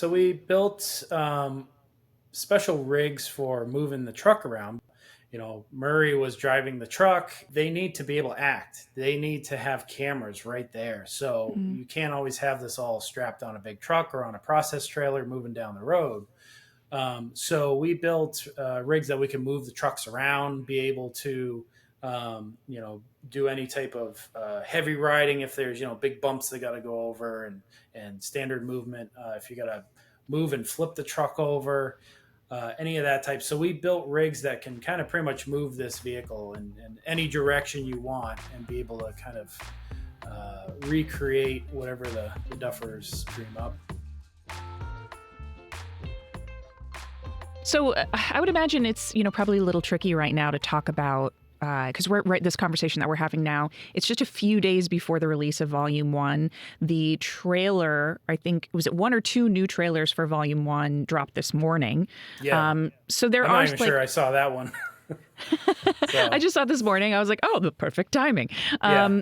So we built special rigs for moving the truck around. Murray was driving the truck. They need to be able to act. They need to have cameras right there. So Mhm. you can't always have this all strapped on a big truck or on a process trailer moving down the road. So we built rigs that we can move the trucks around, be able to, do any type of heavy riding if there's big bumps they got to go over, and standard movement if you got to move and flip the truck over, any of that type. So we built rigs that can kind of pretty much move this vehicle in any direction you want and be able to kind of recreate whatever the duffers dream up. So I would imagine it's probably a little tricky right now to talk about because we're right this conversation that we're having now. It's just a few days before the release of Volume One. The trailer, I think, was it one or two new trailers for Volume One dropped this morning. Yeah, So there I'm are not even like sure I saw that one. I So just saw it this morning. I was like, oh, the perfect timing. yeah,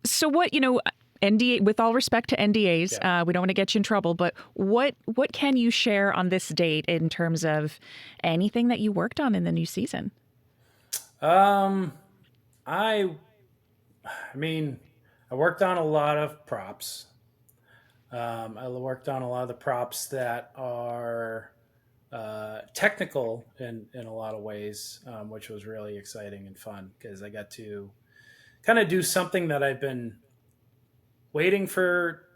So what NDA, with all respect to NDAs, yeah. we don't want to get you in trouble, but what can you share on this date in terms of anything that you worked on in the new season? Um, I, I mean, I worked on a lot of props. I worked on a lot of the props that are technical in a lot of ways, which was really exciting and fun because I got to kind of do something that I've been waiting for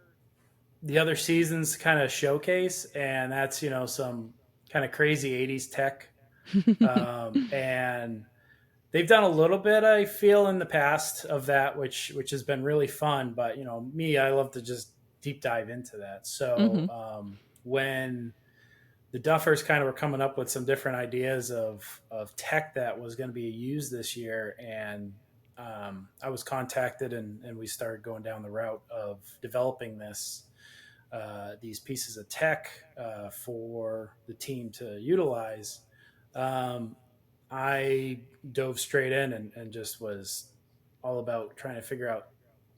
the other seasons to kind of showcase, and that's some kind of crazy '80s tech, and they've done a little bit, I feel, in the past of that, which has been really fun. But me, I love to just deep dive into that. So Hmm. when the Duffers kind of were coming up with some different ideas of tech that was going to be used this year, and I was contacted, and we started going down the route of developing these pieces of tech for the team to utilize. Um, I dove straight in and just was all about trying to figure out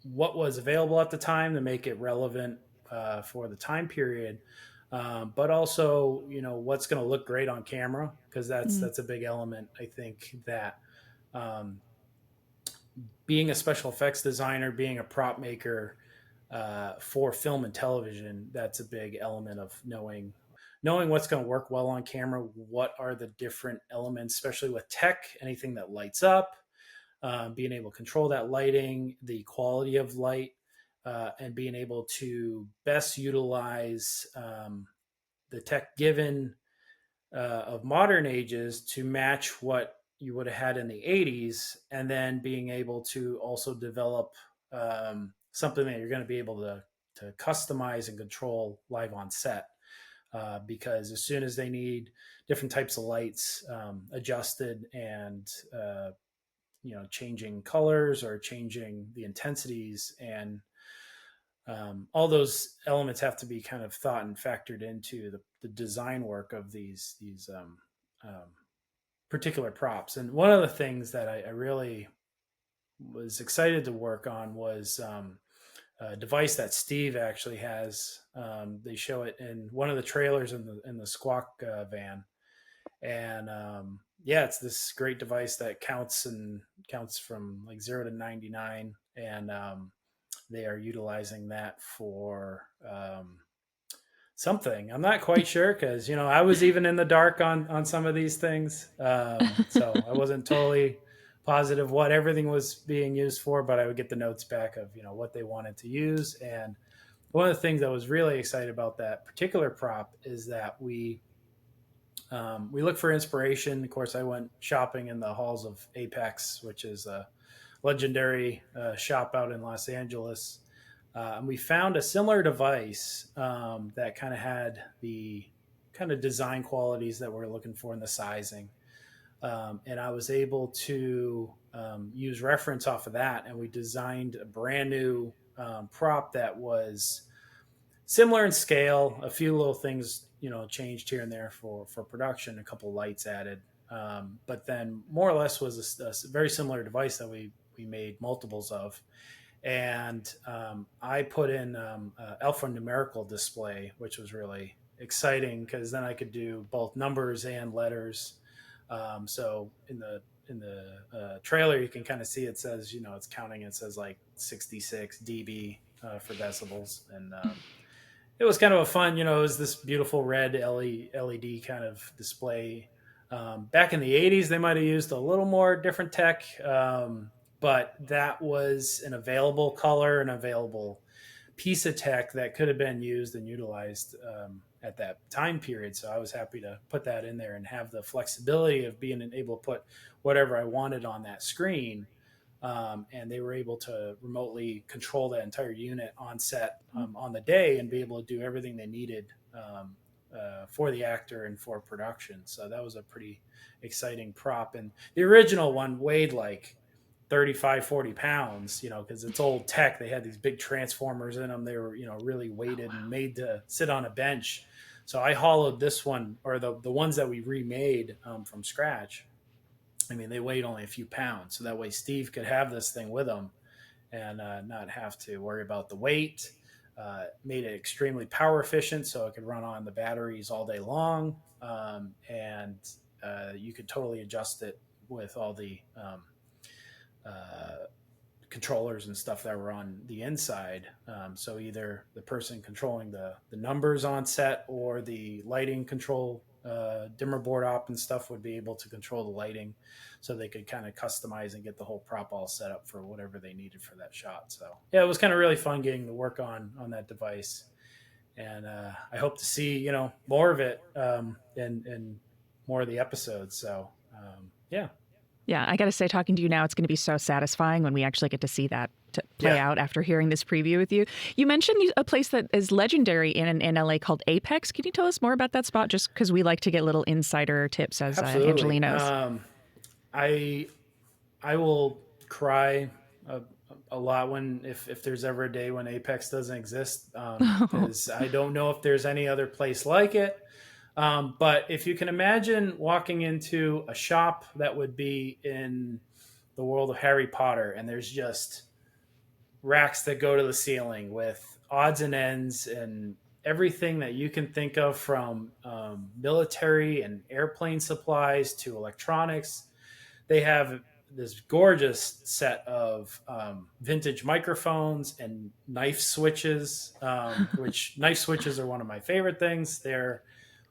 what was available at the time to make it relevant for the time period, but also what's going to look great on camera, because that's a big element. I think that um, being a special effects designer, being a prop maker for film and television, that's a big element of knowing what's going to work well on camera. What are the different elements, especially with tech, anything that lights up, being able to control that lighting, the quality of light, and being able to best utilize the tech given of modern ages to match what you would have had in the 80s, and then being able to also develop something that you're going to be able to customize and control live on set. Because as soon as they need different types of lights adjusted, and changing colors or changing the intensities, and all those elements have to be kind of thought and factored into the design work of these um, particular props. And one of the things that I really was excited to work on was a device that Steve actually has. They show it in one of the trailers in the Squawk van, and yeah, it's this great device that counts from like 0 to 99, and they are utilizing that for something. I'm not quite sure, because I was even in the dark on some of these things, so I wasn't totally positive what everything was being used for, but I would get the notes back of what they wanted to use. And one of the things I was really excited about that particular prop is that we look for inspiration. Of course, I went shopping in the halls of Apex, which is a legendary shop out in Los Angeles. And we found a similar device that kind of had the kind of design qualities that we're looking for in the sizing. And I was able to use reference off of that, and we designed a brand new prop that was similar in scale. A few little things, changed here and there for production. A couple lights added, but then more or less was a very similar device that we made multiples of. and I put in alphanumerical display, which was really exciting because then I could do both numbers and letters. So in the trailer, you can kind of see it says, it's counting. It says like 66 dB for decibels, and it was kind of a fun, it was this beautiful red LED kind of display. Back in the 80s, they might have used a little more different tech, but that was an available color, an available piece of tech that could have been used and utilized at that time period. So I was happy to put that in there and have the flexibility of being able to put whatever I wanted on that screen. And they were able to remotely control that entire unit on set on the day and be able to do everything they needed for the actor and for production. So that was a pretty exciting prop. And the original one weighed like 35, 40 pounds, because it's old tech. They had these big transformers in them. They were, really weighted and made to sit on a bench. So I hollowed this one, or the ones that we remade from scratch. I mean, they weighed only a few pounds. So that way Steve could have this thing with him and not have to worry about the weight. Made it extremely power efficient so it could run on the batteries all day long. And you could totally adjust it with all the uh, controllers and stuff that were on the inside. So either the person controlling the numbers on set or the lighting control dimmer board op and stuff would be able to control the lighting, so they could kind of customize and get the whole prop all set up for whatever they needed for that shot. So yeah, it was kind of really fun getting to work on that device, and I hope to see more of it in more of the episodes. So yeah. Yeah, I got to say, talking to you now, it's going to be so satisfying when we actually get to see that to play Yeah. out after hearing this preview with you. You mentioned a place that is legendary in LA called Apex. Can you tell us more about that spot? Just because we like to get little insider tips, as Absolutely. Angelinos. I I will cry a lot when if there's ever a day when Apex doesn't exist, because I don't know if there's any other place like it. But if you can imagine walking into a shop that would be in the world of Harry Potter, and there's just racks that go to the ceiling with odds and ends and everything that you can think of, from military and airplane supplies to electronics. They have this gorgeous set of vintage microphones and knife switches, which knife switches are one of my favorite things. They're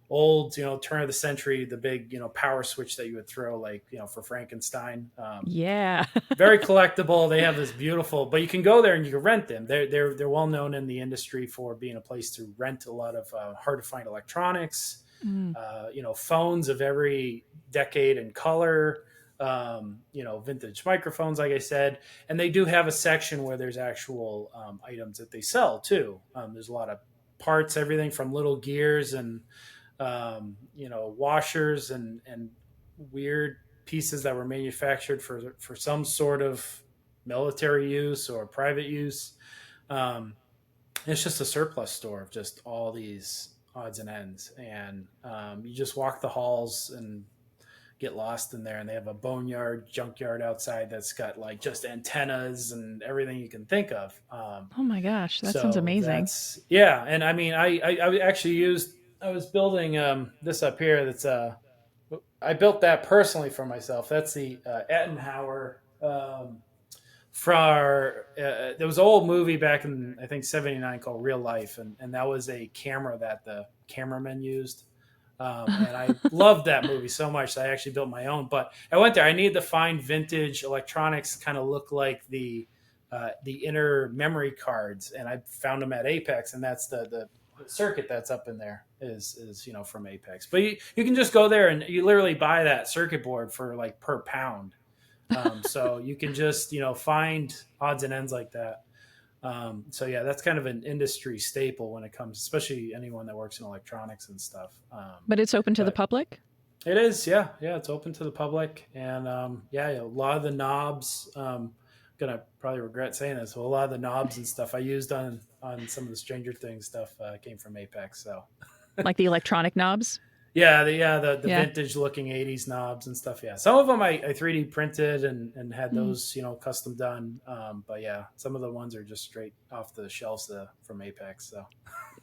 old, turn of the century, the big, power switch that you would throw, like, for Frankenstein. Yeah. Very collectible. They have this beautiful, but you can go there and you can rent them. They're well known in the industry for being a place to rent a lot of hard to find electronics, Mm. phones of every decade and color, vintage microphones, like I said. And they do have a section where there's actual items that they sell too. There's a lot of parts, everything from little gears and, washers and weird pieces that were manufactured for some sort of military use or private use. Um, it's just a surplus store of just all these odds and ends, and you just walk the halls and get lost in there. And they have a boneyard junkyard outside that's got like just antennas and everything you can think of. Oh my gosh, that sounds So amazing. that's, yeah. And I mean, I actually used, I was building this up here. That's I built that personally for myself. That's the Ettenhauer for there was an old movie back in, I think, '79 called Real Life, and that was a camera that the cameraman used. And I loved that movie so much that I actually built my own. But I went there. I needed to find vintage electronics, kind of look like the inner memory cards, and I found them at Apex, and that's the circuit that's up in there is from Apex. But you can just go there and you literally buy that circuit board for like per pound. So you can just find odds and ends like that. So yeah, that's kind of an industry staple when it comes, especially anyone that works in electronics and stuff. But it's open to the But public? it is, yeah, yeah, it's open to the public, and yeah, a lot of the knobs. Gonna probably regret saying this, but a lot of the knobs and stuff I used on some of the Stranger Things stuff came from Apex. So Like the electronic knobs? the Yeah. vintage looking '80s knobs and stuff. Yeah, some of them I 3D printed and had Hmm. those custom done. But yeah, some of the ones are just straight off the shelves from Apex. So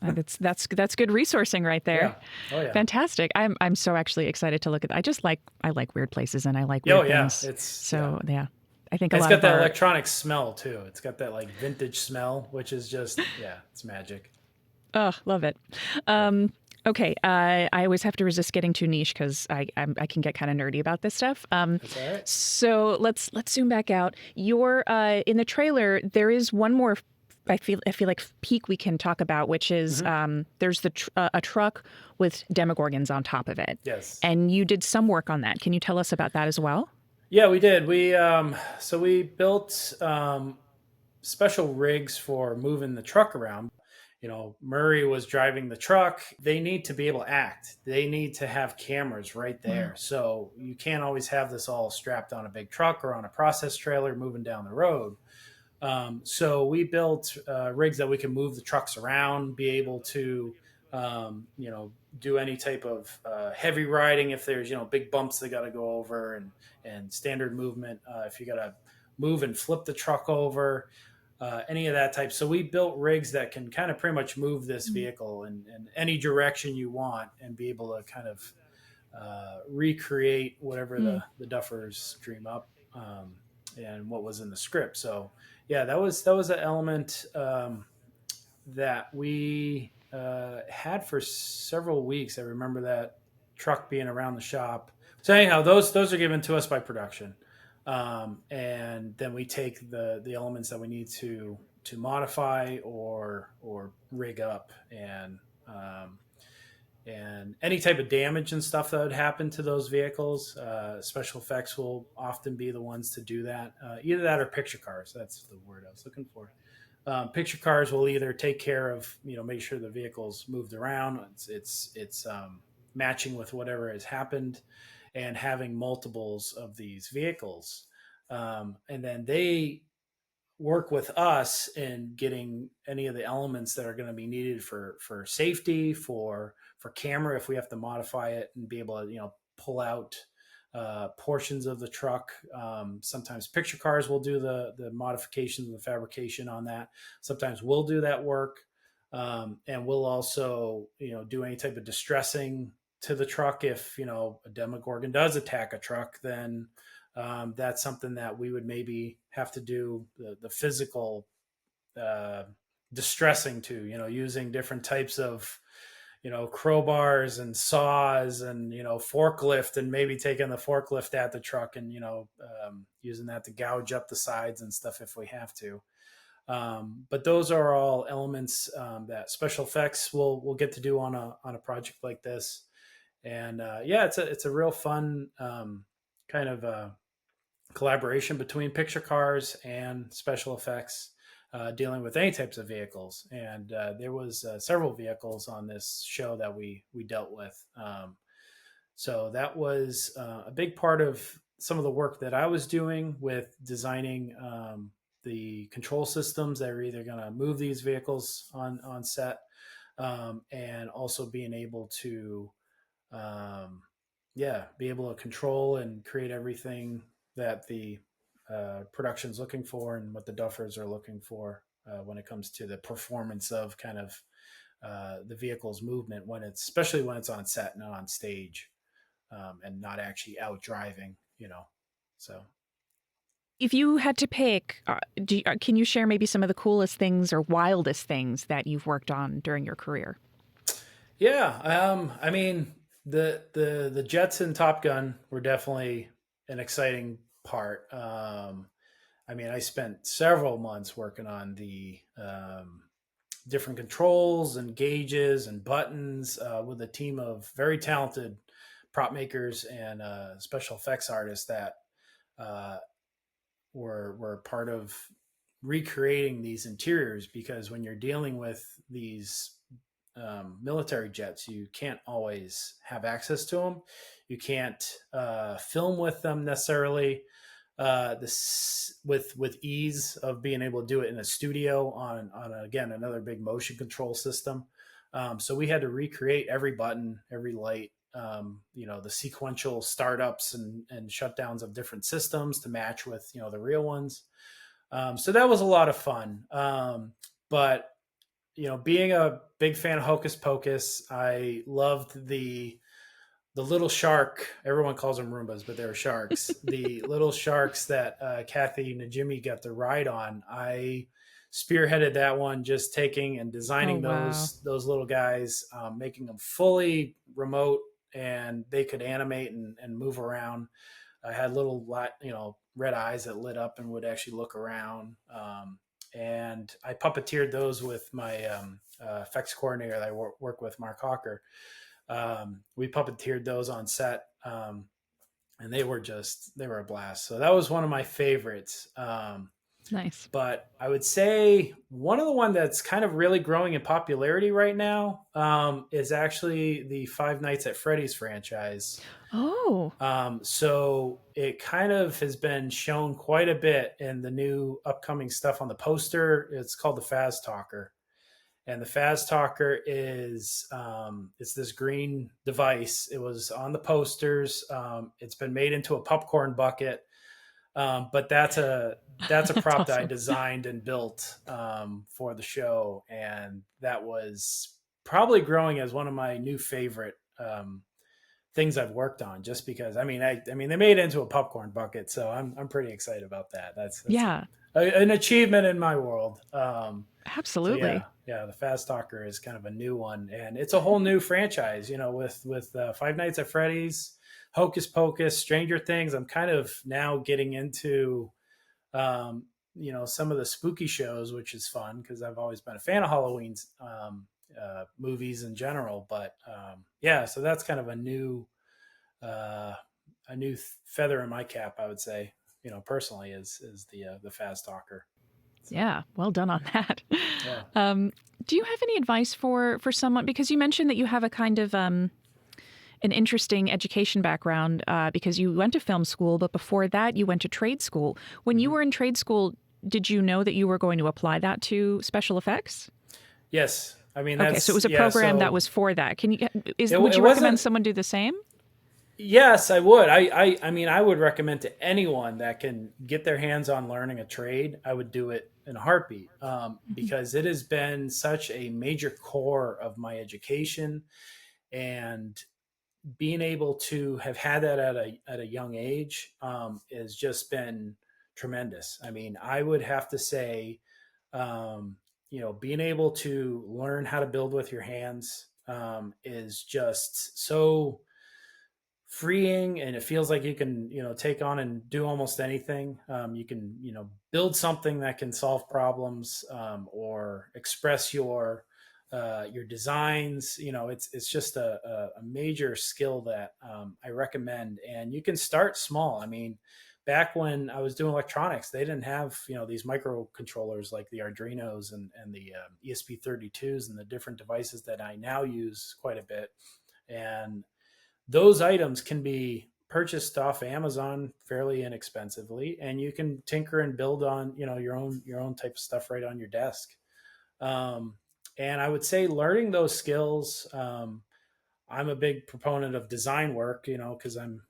That's good resourcing right there. yeah, oh yeah, Fantastic. I'm so actually excited to look at. I like weird places and I like oh weird yeah. things. It's yeah. So yeah, I think a And it's lot got of that our electronic smell too. It's got that like vintage smell, which is just yeah, it's magic. oh, love it. Yeah, Okay, I always have to resist getting too niche because I can get kind of nerdy about this stuff. that's all right. So let's zoom back out. Your in the trailer there is one more. I feel like peak we can talk about, which is Mm-hmm. there's a truck with demogorgons on top of it, Yes. and you did some work on that. Can you tell us about that as well? Yeah, we did. We built special rigs for moving the truck around. Murray was driving the truck. They need to be able to act. They need to have cameras right Wow. there. So you can't always have this all strapped on a big truck or on a process trailer moving down the road. So we built rigs that we can move the trucks around, be able to, do any type of heavy riding if there's big bumps they got to go over, and standard movement if you got to move and flip the truck over, any of that type. So we built rigs that can kind of pretty much move this vehicle in any direction you want and be able to kind of recreate whatever Mm. the Duffers dream up, and what was in the script. So yeah, that was an element that we had for several weeks. I remember that truck being around the shop. So anyhow, those are given to us by production, and then we take the elements that we need to modify or rig up, and any type of damage and stuff that would happen to those vehicles. Special effects will often be the ones to do that. Either that or picture cars. That's the word I was looking for. Picture cars will either take care of make sure the vehicle's moved around. It's matching with whatever has happened, and having multiples of these vehicles, and then they work with us in getting any of the elements that are going to be needed for safety, for camera if we have to modify it and be able to pull out portions of the truck. Sometimes picture cars will do the modifications and the fabrication on that. Sometimes we'll do that work, and we'll also do any type of distressing to the truck. If a demogorgon does attack a truck, then that's something that we would maybe have to do the physical uh, distressing to, using different types of, crowbars and saws and, forklift, and maybe taking the forklift at the truck and, using that to gouge up the sides and stuff if we have to. But those are all elements that special effects will get to do on a project like this. And yeah, it's a real fun kind of collaboration between picture cars and special effects, dealing with any types of vehicles. And there was several vehicles on this show that we dealt with. So that was a big part of some of the work that I was doing with designing the control systems that are either going to move these vehicles on set, and also being able to um, yeah, be able to control and create everything that the production's looking for and what the Duffers are looking for when it comes to the performance of kind of the vehicle's movement, especially when it's on set, not on stage, and not actually out driving. So If you had to pick, can you share maybe some of the coolest things or wildest things that you've worked on during your career? yeah, I mean the jets in Top Gun were definitely an exciting part. I mean, I spent several months working on the different controls and gauges and buttons with a team of very talented prop makers and special effects artists that uh, were part of recreating these interiors. Because when you're dealing with these military jets, you can't always have access to them. You can't film with them necessarily this with ease of being able to do it in a studio on again another big motion control system. So we had to recreate every button, every light, the sequential startups and shutdowns of different systems to match with the real ones. So that was a lot of fun. But being a big fan of Hocus Pocus, I loved the little shark. Everyone calls them Roombas, but they're sharks. The little sharks that Kathy Najimy got to ride on. I spearheaded that one, just taking and Oh, designing wow. those little guys, making them fully remote, and they could animate and move around. I had little red eyes that lit up and would actually look around. And I puppeteered those with my effects coordinator that I work with, Mark Hawker. We puppeteered those on set, and they were a blast. So that was one of my favorites. Nice. But I would say one of the one that's kind of really growing in popularity right now is actually the Five Nights at Freddy's franchise. Oh, So it kind of has been shown quite a bit in the new upcoming stuff on the poster. It's called the Faz Talker, and the Faz Talker is it's this green device. It was on the posters. It's been made into a popcorn bucket, but that's a that's prop that I awesome. designed and built for the show, and that was probably growing as one of my new favorite things I've worked on. Just because I mean they made it into a popcorn bucket, so I'm pretty excited about that. That's Yeah, an achievement in my world. So absolutely. yeah, the Fast Talker is kind of a new one, and it's a whole new franchise. With Five Nights at Freddy's, Hocus Pocus, Stranger Things. I'm kind of now getting into some of the spooky shows, which is fun because I've always been a fan of Halloween's movies in general. But yeah, so that's kind of uh, a new feather in my cap, I would say. Personally, is the Fast Talker. So Yeah, well done on that. yeah. Um, do you have any advice for someone, because you mentioned that you have a kind of an interesting education background because you went to film school, but before that you went to trade school. When you Mm-hmm. were in trade school, did you know that you were going to apply that to special effects? Yes, I mean Okay, so it that's was a yeah. program that So was for that. Can you it, is would it you recommend wasn't. someone do the same? Yes, I would. I mean, I would recommend to anyone that can get their hands on learning a trade. I would do it in a heartbeat Mhm. because it has been such a major core of my education, and being able to have had that at a young age has just been tremendous. I mean, I would have to say, being able to learn how to build with your hands is just so freeing, and it feels like you can take on and do almost anything. You can build something that can solve problems, or express your designs. It's just a major skill that I recommend, and you can start small. I mean, back when I was doing electronics, they didn't have these microcontrollers like the Arduinos and the ESP32s and the different devices that I now use quite a bit. And those items can be purchased off Amazon fairly inexpensively, and you can tinker and build on your own type of stuff right on your desk. Um, and I would say learning those skills. I'm a big proponent of design work, because I'm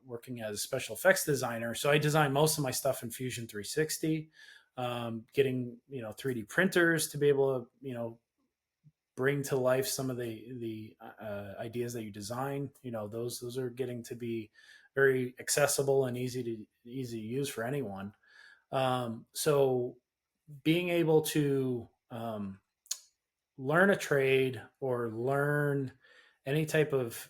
working as a special effects designer. So I design most of my stuff in Fusion 360. Getting 3D printers to be able to bring to life some of the ideas that you design. Those are getting to be very accessible and easy to use for anyone. So being able to learn a trade or learn any type of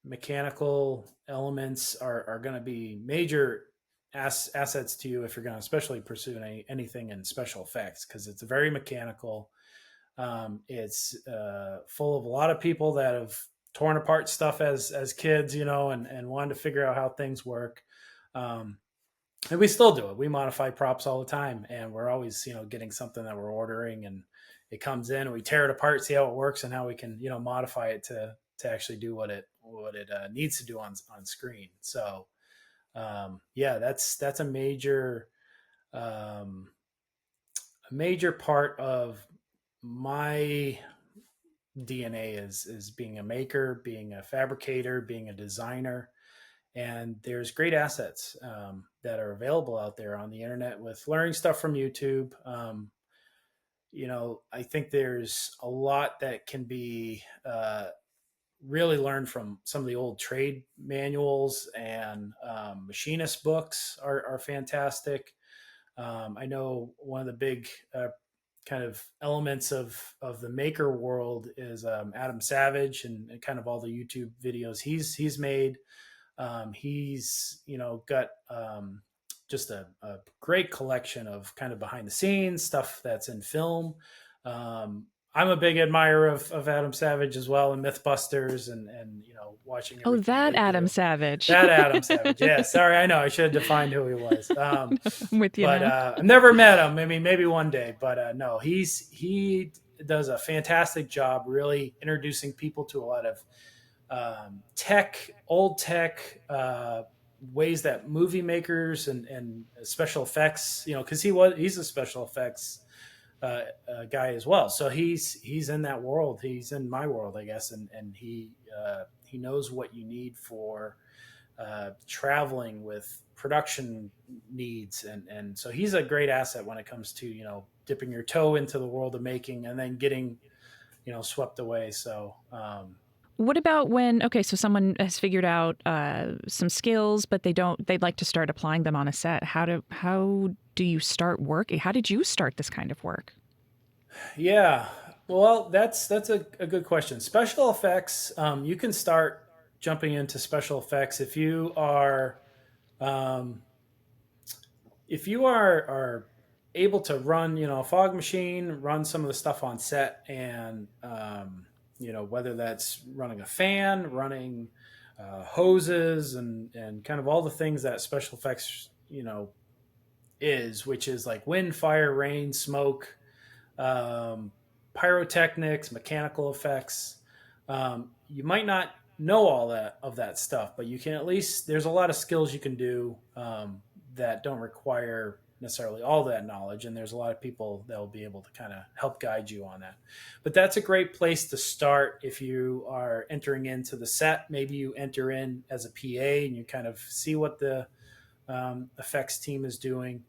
mechanical elements are going to be major assets to you if you're going to especially pursue anything in special effects, because it's very mechanical. It's full of a lot of people that have torn apart stuff as kids, and wanted to figure out how things work. Um, and we still do it. We modify props all the time, and we're always getting something that we're ordering, and it comes in, and we tear it apart, see how it works, and how we can modify it to actually do what it needs to do on screen. So yeah, that's um, a major part of my DNA is being a maker, being a fabricator, being a designer. And there's great assets that are available out there on the internet with learning stuff from YouTube. I think there's a lot that can be really learned from some of the old trade manuals, and machinist books are fantastic. I know one of the big kind of elements of the maker world is Adam Savage, and kind of all the YouTube videos he's made. He's got just a great collection of kind of behind the scenes stuff that's in film. I'm a big admirer of Adam Savage as well, and MythBusters, and watching Oh, everything that they Adam do. Savage. That Adam Savage, yeah. Sorry, I know I should have defined who he was. I'm with you But now. I've never met him. I mean, maybe one day. But no, he does a fantastic job really introducing people to a lot of old tech, ways that movie makers and special effects, because he's a special effects guy as well. So he's in that world. He's in my world, I guess, and he knows what you need for traveling with production needs, and so he's a great asset when it comes to dipping your toe into the world of making and then getting swept away. So What about when, okay, so someone has figured out some skills, but they'd like to start applying them on a set. How do you start work? How did you start this kind of work? yeah, well, that's a good question. Special effects, you can start jumping into special effects um, if you are able to run, a fog machine, run some of the stuff on set, and whether that's running a fan, running hoses, and kind of all the things that special effects which is like wind, fire, rain, smoke, um, pyrotechnics, mechanical effects. You might not know all that stuff, but you can at least, there's a lot of skills you can do that don't require necessarily all that knowledge, and there's a lot of people that will be able to kind of help guide you on that. But that's a great place to start if you are entering into the set. Maybe you enter in as a PA and you kind of see what the effects team is doing.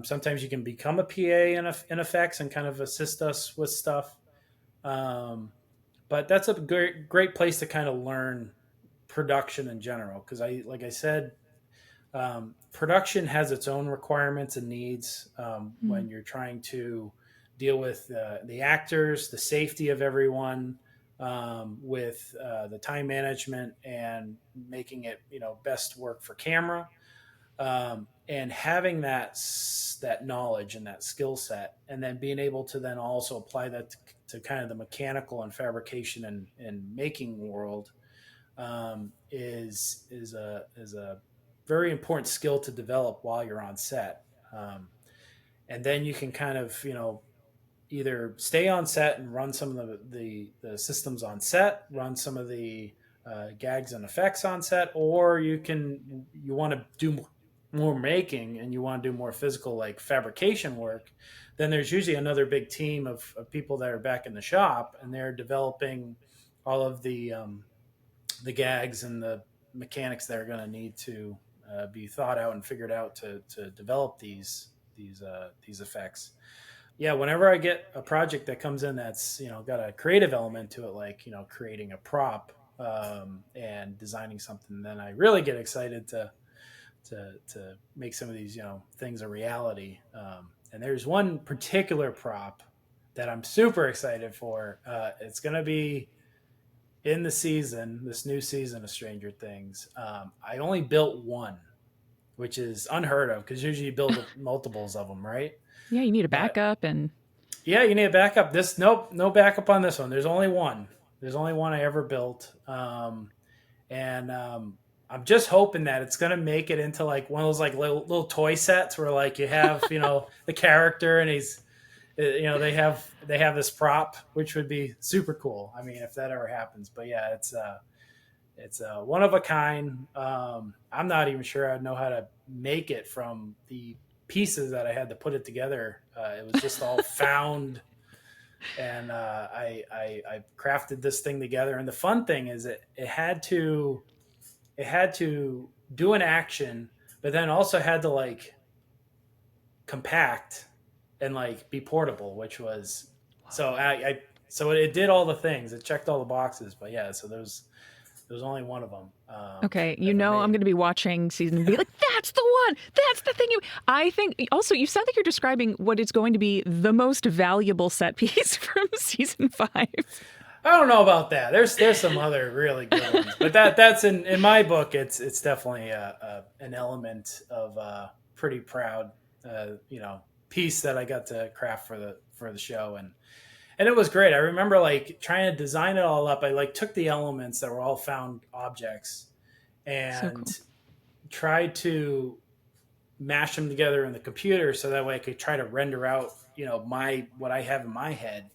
Sometimes you can become a PA in effects and kind of assist us with stuff. Um, but that's a great place to kind of learn production in general, because like I said, production has its own requirements and needs Mm. when you're trying to deal with the actors, the safety of everyone, with the time management and making it best work for camera, and having that knowledge and that skill set, and then being able to then also apply that to kind of the mechanical and fabrication and making world, is a very important skill to develop while you're on set. And then you can kind of either stay on set and run some of the systems on set, run some of the gags and effects on set, or you want to do more making and you want to do more physical like fabrication work. Then there's usually another big team of people that are back in the shop, and they're developing all of the gags and the mechanics that are going to need to be thought out and figured out to develop these effects. Yeah, whenever I get a project that comes in that's got a creative element to it, like creating a prop, and designing something, then I really get excited to make some of these things a reality. And there's one particular prop that I'm super excited for. It's going to be in this new season of Stranger Things. I only built one, which is unheard of because usually you build multiples of them, right? Yeah, you need a But backup and yeah, you need a backup. Nope, no backup on this one. There's only one. There's only one I ever built, and I'm just hoping that it's gonna make it into like one of those like little toy sets where like you have the character and he's they have this prop, which would be super cool. I mean, if that ever happens. But yeah, it's one of a kind. I'm not even sure I know how to make it from the pieces that I had to put it together. It was just all found and I crafted this thing together. And the fun thing is it had to do an action, but then also had to like compact and like be portable, which was so so it did all the things. It checked all the boxes. But yeah, so there's only one of them Okay, you ever know I'm made. going to be watching season and be like, "That's the one. That's the thing." You. I think also you sound like you're describing what is going to be the most valuable set piece from season 5. I don't know about that. There's some other really good ones, but that's in my book. It's definitely an element of pretty proud, piece that I got to craft for the show, and it was great. I remember like trying to design it all up. I like took the elements that were all found objects So and cool. tried to mash them together in the computer so that way I could try to render out my what I have in my head.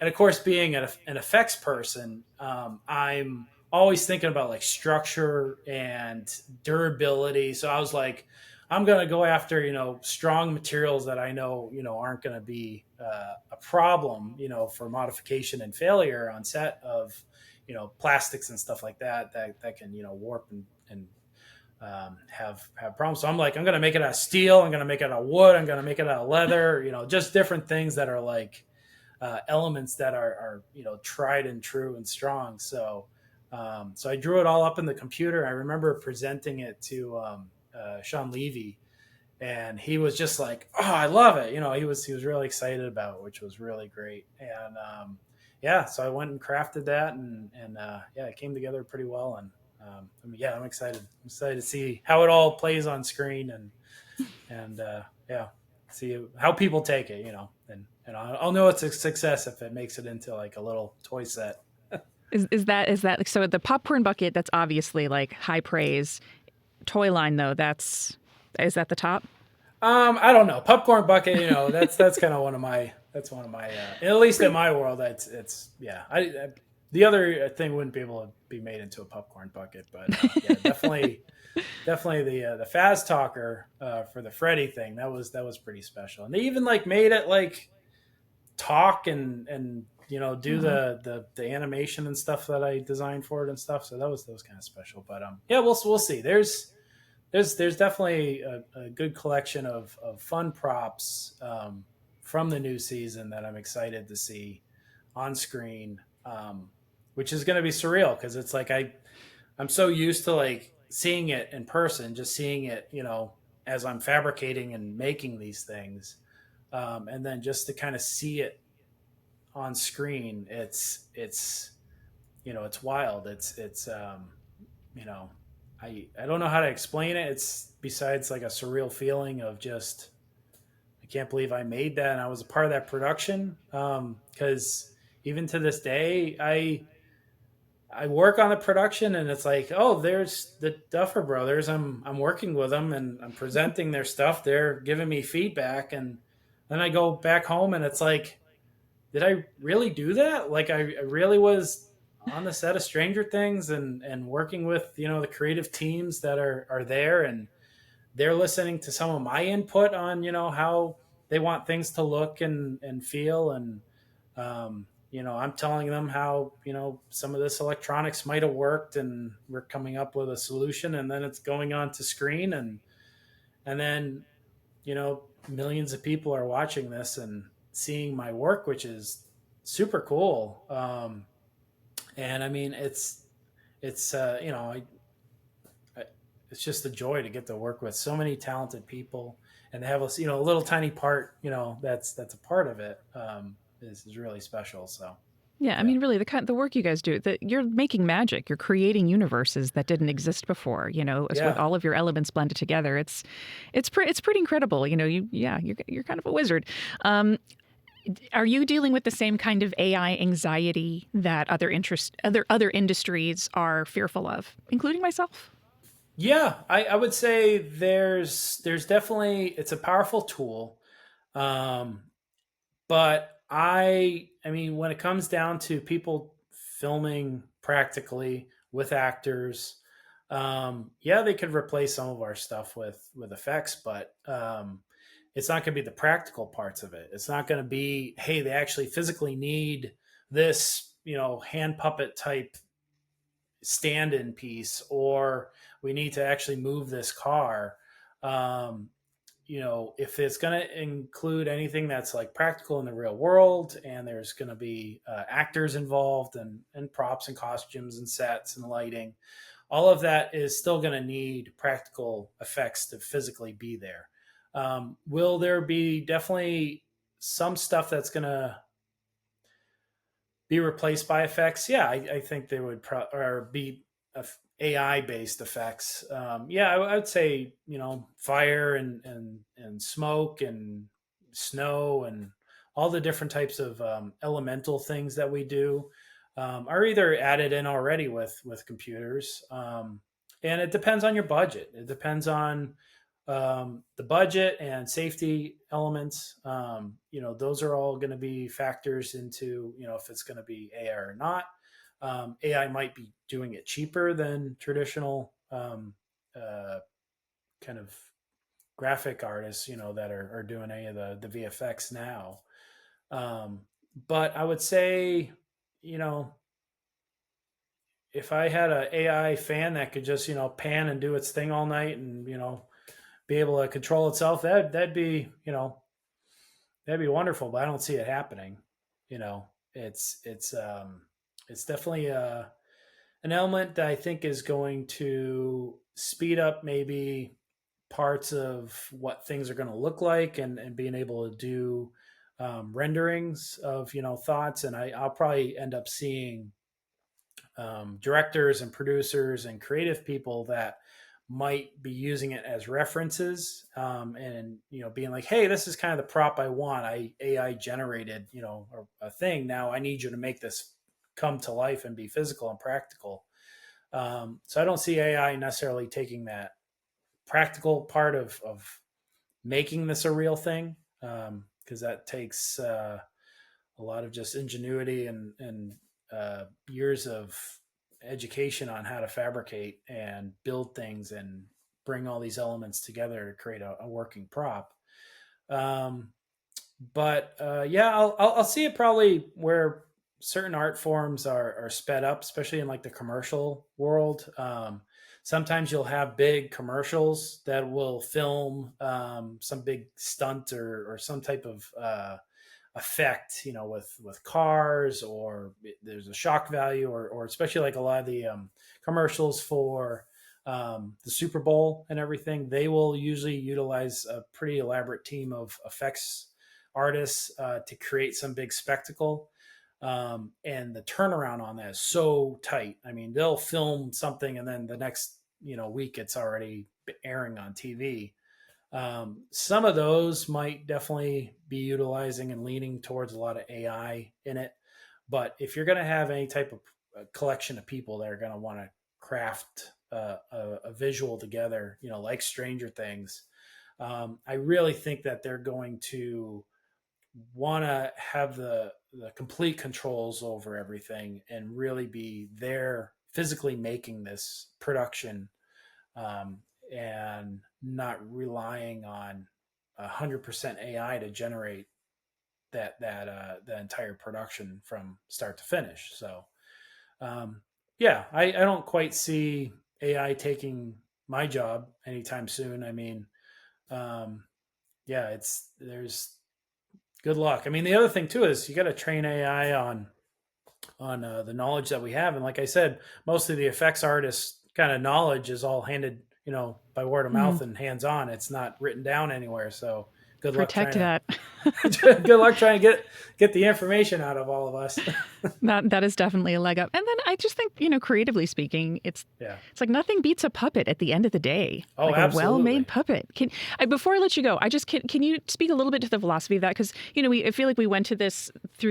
And of course, being an effects person, I'm always thinking about like structure and durability. So I was like, I'm going to go after strong materials that I know aren't going to be a problem for modification and failure on set of plastics and stuff like that can warp and have problems. So I'm like, I'm going to make it out of steel. I'm going to make it out of wood. I'm going to make it out of leather. Just different things that are like elements that are tried and true and strong. So I drew it all up in the computer. I remember presenting it to Sean Levy, and he was just like, "Oh, I love it!" He was really excited about it, which was really great. And yeah, so I went and crafted that, and yeah, it came together pretty well. And yeah, I'm excited. I'm excited to see how it all plays on screen, and yeah, see how people take it, and I'll know it's a success if it makes it into like a little toy set. Is that so? The popcorn bucket. That's obviously like high praise. Toy line though. Is that the top? I don't know, popcorn bucket. That's kind of one of my at least in Pretty. my world. It's yeah. The other thing wouldn't be able to be made into a popcorn bucket, but yeah, definitely the Faz Talker for the Freddy thing. That was pretty special, and they even like made it like talk and do Wow. the animation and stuff that I designed for it and stuff. So that was kind of special. But yeah, we'll see. There's definitely a good collection of fun props from the new season that I'm excited to see on screen, which is going to be surreal because it's like I'm so used to like seeing it in person, just seeing it, as I'm fabricating and making these things, and then just to kind of see it on screen, it's wild. It's you know, I don't know how to explain it. It's besides like a surreal feeling of just I can't believe I made that and I was a part of that production. Because even to this day, I work on the production and it's like, oh, there's the Duffer Brothers. I'm working with them and I'm presenting their stuff. They're giving me feedback, and then I go back home and it's like, did I really do that? Like I really was on the set of Stranger Things and working with the creative teams that are there, and they're listening to some of my input on how they want things to look and feel, and I'm telling them how some of this electronics might have worked, and we're coming up with a solution, and then it's going on to screen, and then millions of people are watching this and seeing my work, which is super cool. And I mean, it's I, it's just a joy to get to work with so many talented people and have a little tiny part that's a part of it. Is really special. So Yeah, I yeah, mean, really, the work you guys do, that you're making magic. You're creating universes that didn't exist before. With yeah. all of your elements blended together. It's pretty incredible. You're kind of a wizard. Um, are you dealing with the same kind of AI anxiety that other industries are fearful of, including myself? Yeah, I would say there's definitely it's a powerful tool. Um, But I mean, when it comes down to people filming practically with actors, yeah, they could replace some of our stuff with effects, but it's not going to be the practical parts of it. It's not going to be, hey, they actually physically need this, hand puppet type stand-in piece, or we need to actually move this car. Um, if it's going to include anything that's like practical in the real world, and there's going to be actors involved, and props and costumes and sets and lighting, all of that is still going to need practical effects to physically be there. Will there be definitely some stuff that's going to be replaced by effects? Yeah, I think they would or be AI based effects. Yeah, I would say fire and smoke and snow and all the different types of elemental things that we do are either added in already with computers. And it depends on your budget. It depends on the budget and safety elements. Those are all going to be factors into if it's going to be AI or not. AI might be doing it cheaper than traditional kind of graphic artists, that are doing any of the VFX now. Um, but I would say, you know, if I had an AI fan that could just, pan and do its thing all night and, be able to control itself, that'd be, that'd be wonderful. But I don't see it happening. You know, it's definitely an element that I think is going to speed up maybe parts of what things are going to look like, and being able to do renderings of thoughts. And I'll probably end up seeing directors and producers and creative people that might be using it as references, and being like, hey, this is kind of the prop I want. I AI generated a thing. Now I need you to make this come to life and be physical and practical. So I don't see AI necessarily taking that practical part of making this a real thing, because that takes a lot of just ingenuity and years of education on how to fabricate and build things and bring all these elements together to create a working prop. Um, but yeah, I'll see it probably where certain art forms are sped up, especially in like the commercial world. Sometimes you'll have big commercials that will film some big stunt or some type of effect, with cars, or there's a shock value, or especially like a lot of the commercials for the Super Bowl and everything. They will usually utilize a pretty elaborate team of effects artists to create some big spectacle. And the turnaround on that is so tight. I mean, they'll film something and then the next week it's already airing on TV. Some of those might definitely be utilizing and leaning towards a lot of AI in it. But if you're going to have any type of collection of people that are going to want to craft a visual together, like Stranger Things, I really think that they're going to want to have the complete controls over everything and really be there physically making this production, and not relying on 100% AI to generate the entire production from start to finish. So yeah, I don't quite see AI taking my job anytime soon. I mean, yeah, there's good luck. I mean, the other thing too is you got to train AI on the knowledge that we have, and like I said, most of the effects artists kind of knowledge is all handed, by word of Mm, mouth and hands on. It's not written down anywhere. So good luck protect trying that. to good luck trying to get the information out of all of us. That is definitely a leg up. And then I just think, creatively speaking, Yeah. it's like nothing beats a puppet at the end of the day. Oh, Like a well-made absolutely. puppet. Before I let you go, can you speak a little bit to the philosophy of that? Because I feel like we went through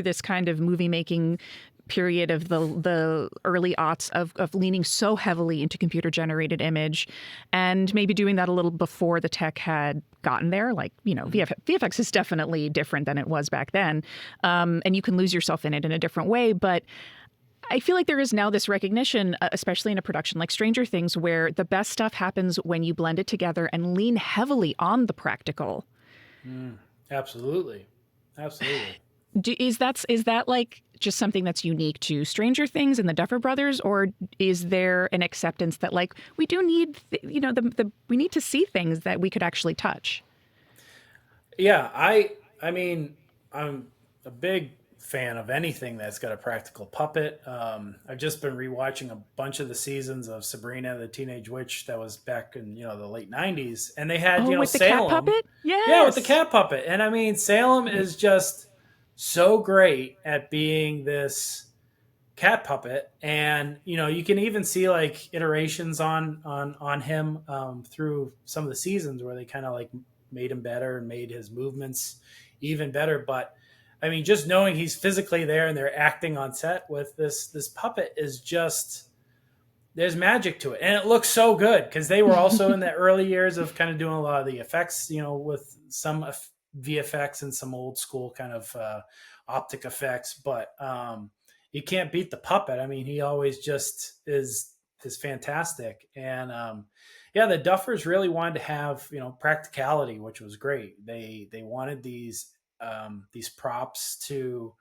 this kind of movie making period of the early aughts of leaning so heavily into computer generated image, and maybe doing that a little before the tech had gotten there. Like, VFX is definitely different than it was back then, and you can lose yourself in it in a different way. But I feel like there is now this recognition, especially in a production like Stranger Things, where the best stuff happens when you blend it together and lean heavily on the practical. Mm, absolutely. Absolutely. Is that like just something that's unique to Stranger Things and the Duffer Brothers, or is there an acceptance that like we do need the we need to see things that we could actually touch? Yeah, I mean, I'm a big fan of anything that's got a practical puppet. I've just been rewatching a bunch of the seasons of Sabrina the Teenage Witch that was back in the late '90s, and they had Oh, with the cat Salem, puppet? yeah, with the Yes. cat puppet, and I mean Salem Right. is just so great at being this cat puppet, and you can even see like iterations on him through some of the seasons where they kind of like made him better and made his movements even better. But I mean, just knowing he's physically there and they're acting on set with this puppet is just, there's magic to it, and it looks so good because they were also in the early years of kind of doing a lot of the effects, with some VFX and some old school kind of optic effects. But you can't beat the puppet. I mean, he always just is fantastic. And yeah, the Duffers really wanted to have practicality, which was great. They wanted these props to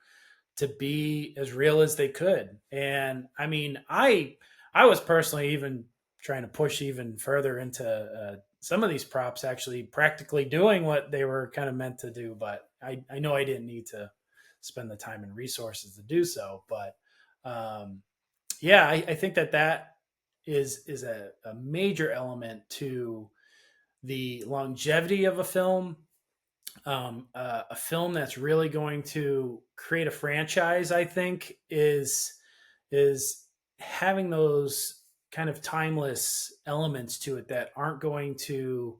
be as real as they could. And I mean, I was personally even trying to push even further into some of these props actually practically doing what they were kind of meant to do. But I know I didn't need to spend the time and resources to do so. But yeah, I think that is a major element to the longevity of a film, a film that's really going to create a franchise. I think is having those kind of timeless elements to it that aren't going to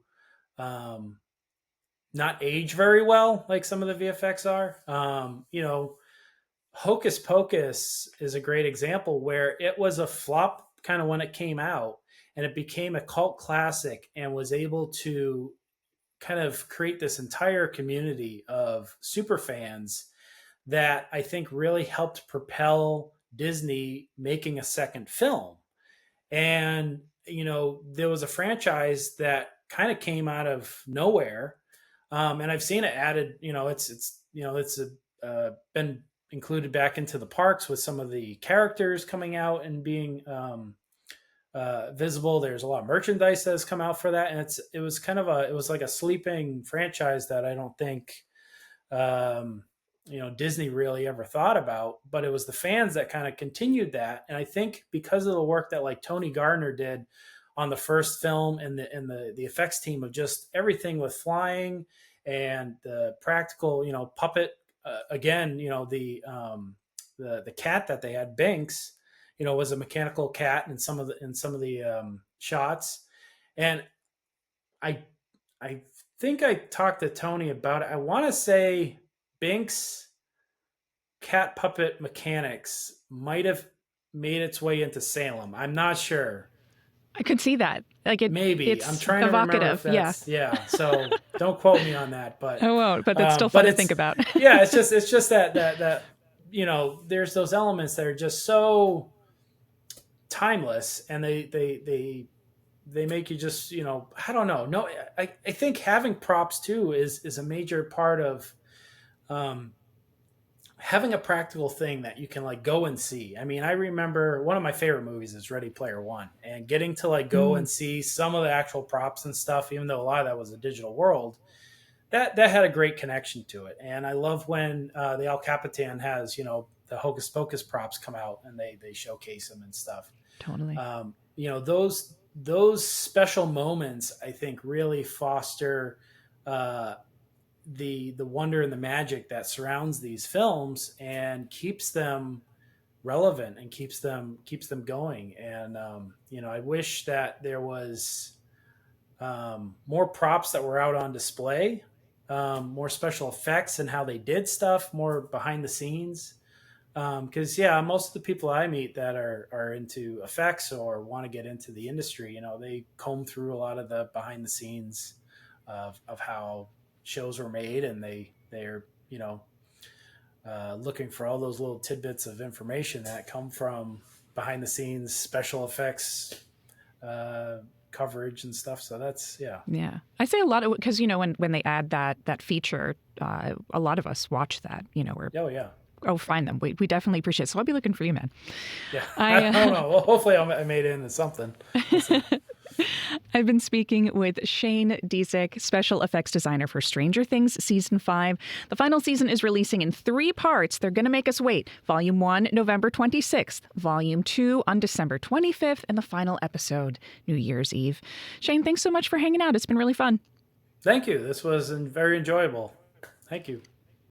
um, not age very well, like some of the VFX are. Hocus Pocus is a great example where it was a flop kind of when it came out, and it became a cult classic and was able to kind of create this entire community of super fans that I think really helped propel Disney making a second film. And there was a franchise that kind of came out of nowhere, and I've seen it added. It's been included back into the parks with some of the characters coming out and being visible. There's a lot of merchandise that has come out for that, and it was like a sleeping franchise that I don't think Disney really ever thought about. But it was the fans that kind of continued that, and I think because of the work that like Tony Gardner did on the first film, and the effects team of just everything with flying and the practical puppet, again, the cat that they had, Binks, was a mechanical cat in some of the shots. And I I think I talked to Tony about it. I want to say Binks cat puppet mechanics might have made its way into Salem. I'm not sure. I could see that. Like Maybe. I'm it's trying to remember if evocative. Yeah. that's, yeah. So don't quote me on that, I won't, but that's still fun but to think it's, about. yeah, it's just that there's those elements that are just so timeless, and they make you just, I don't know. No, I think having props too is a major part of um, having a practical thing that you can like go and see. I mean, I remember one of my favorite movies is Ready Player One, and getting to like go Mm, and see some of the actual props and stuff, even though a lot of that was a digital world, that had a great connection to it. And I love when the El Capitan has the Hocus Pocus props come out and they showcase them and stuff. totally. Those special moments I think really foster uh, the wonder and the magic that surrounds these films and keeps them relevant and keeps them going. And I wish that there was more props that were out on display, more special effects and how they did stuff, more behind the scenes. Because yeah, most of the people I meet that are into effects or want to get into the industry, they comb through a lot of the behind the scenes of how shows were made, and they're looking for all those little tidbits of information that come from behind the scenes special effects coverage and stuff. So that's, yeah. Yeah, I say a lot of, because when they add that feature, a lot of us watch that. Or Oh yeah. find them. We definitely appreciate it. So I'll be looking for you, man. Yeah. I I don't know. Well, hopefully I made it into something. We'll see. I've been speaking with Shane Dzicek, special effects designer for Stranger Things Season 5. The final season is releasing in 3 parts. They're going to make us wait. Volume 1, November 26th. Volume 2 on December 25th. And the final episode, New Year's Eve. Shane, thanks so much for hanging out. It's been really fun. Thank you. This was very enjoyable. Thank you.